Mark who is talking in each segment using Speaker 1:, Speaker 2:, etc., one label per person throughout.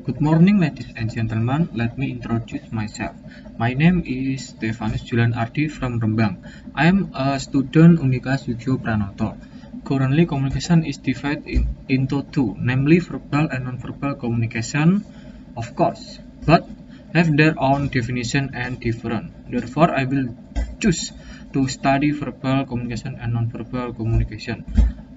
Speaker 1: Good morning, ladies and gentlemen. Let me introduce myself. My name is Stefanus Julian Ardi from Rembang. I am a student Unika Sugio Pranoto. Currently, communication is divided into two, namely verbal and non-verbal communication, of course, but have their own definition and different. Therefore, I will choose to study verbal communication and non-verbal communication.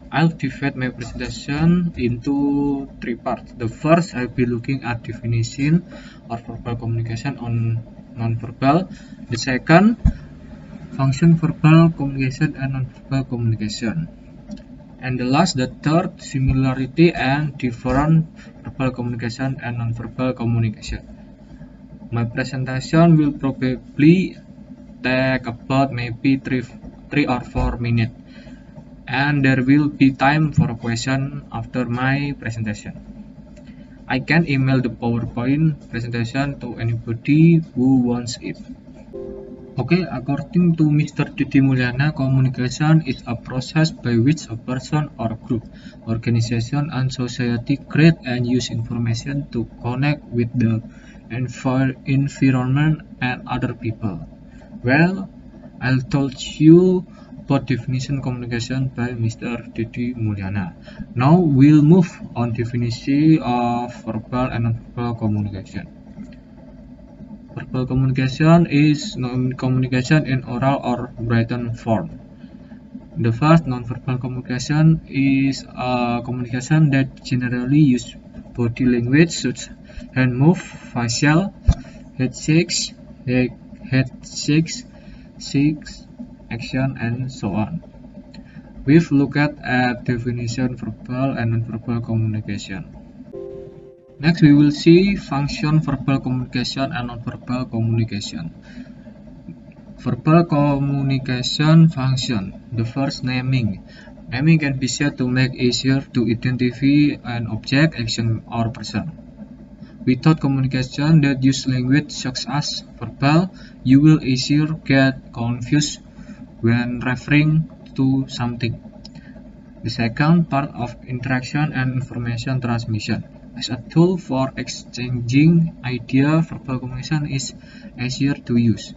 Speaker 1: I'll divide my presentation into three parts. The first, I'll be looking at definition of verbal communication on non-verbal. The second, function verbal communication and non-verbal communication. And the last, the third, similarity and different verbal communication and non-verbal communication. My presentation will probably take about maybe 3 or 4 minutes. And there will be time for a question after my presentation. I can email the PowerPoint presentation to anybody who wants it. Okay, according to Mr. Didi Mulyana, communication is a process by which a person or group, organization, and society create and use information to connect with the environment and other people. Well, I'll told you about definition communication by Mr. Didi Mulyana. Now we'll move on definition of verbal and non-verbal communication. Verbal communication is communication in oral or written form. The first, non-verbal communication is a communication that generally use body language such as hand move, facial, head shakes, action, and so on. We've looked at definition verbal and non-verbal communication. Next, we will see function verbal communication and non-verbal communication. Verbal communication function. The first, naming. Naming can be said to make easier to identify an object, action, or person. Without communication that use language such as verbal, you will easier get confused when referring to something. The second part of interaction and information transmission. As a tool for exchanging ideas, verbal communication is easier to use.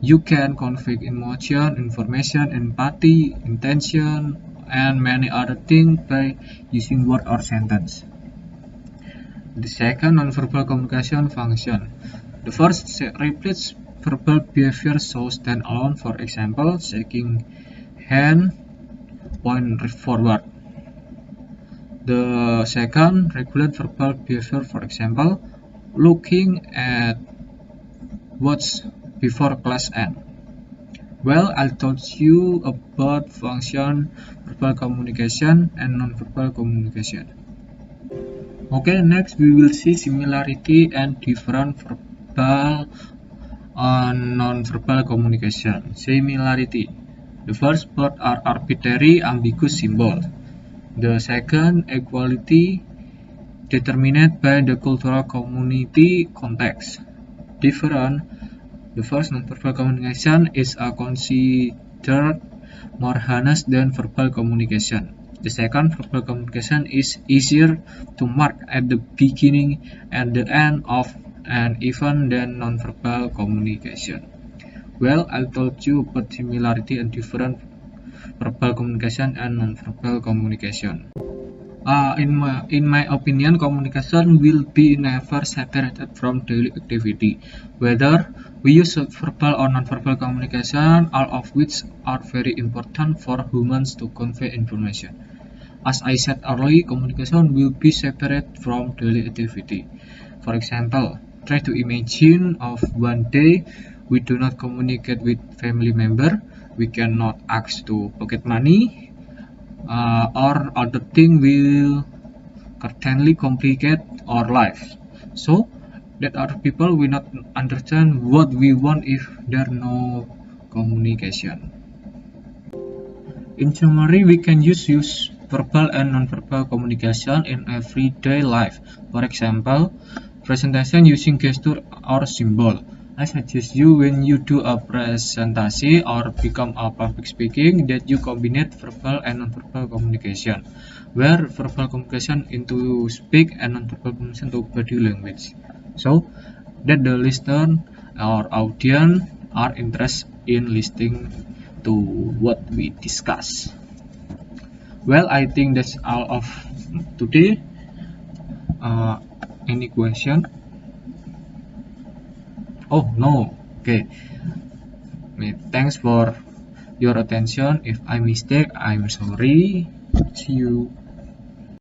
Speaker 1: You can convey emotion, information, empathy, intention, and many other things by using word or sentence. The second, non-verbal communication function. The first repeats verbal behavior so stand alone, for example, shaking hand, point forward. The second, regulate verbal behavior, for example, looking at watch before class end. Well, I told you about function verbal communication and non-verbal communication. Okay, next we will see similarity and different verbal and non-verbal communication. Similarity. The first part are arbitrary, ambiguous symbols. The second, equality, determined by the cultural community context. Different. The first, non-verbal communication is considered more heinous than verbal communication. The second, verbal communication is easier to mark at the beginning and the end of an event than non-verbal communication. Well, I told you about similarity and different verbal communication and non-verbal communication. In my opinion, communication will be never separated from daily activity. Whether we use verbal or non-verbal communication, all of which are very important for humans to convey information. As I said earlier, communication will be separate from daily activity. For example, try to imagine of one day we do not communicate with family member, we cannot ask to pocket money, or other thing will certainly complicate our lives. So that other people will not understand what we want if there no communication. In summary, we can use verbal and non-verbal communication in everyday life. For example, presentation using gesture or symbol. I suggest you when you do a presentation or become a public speaking that you combine verbal and non-verbal communication, where verbal communication into speak and non-verbal communication to body language, so that the listener or audience are interested in listening to what we discuss. Well, I think that's all of today. Any question? Oh no. Okay. Thanks for your attention. If I mistake, I'm sorry. See you.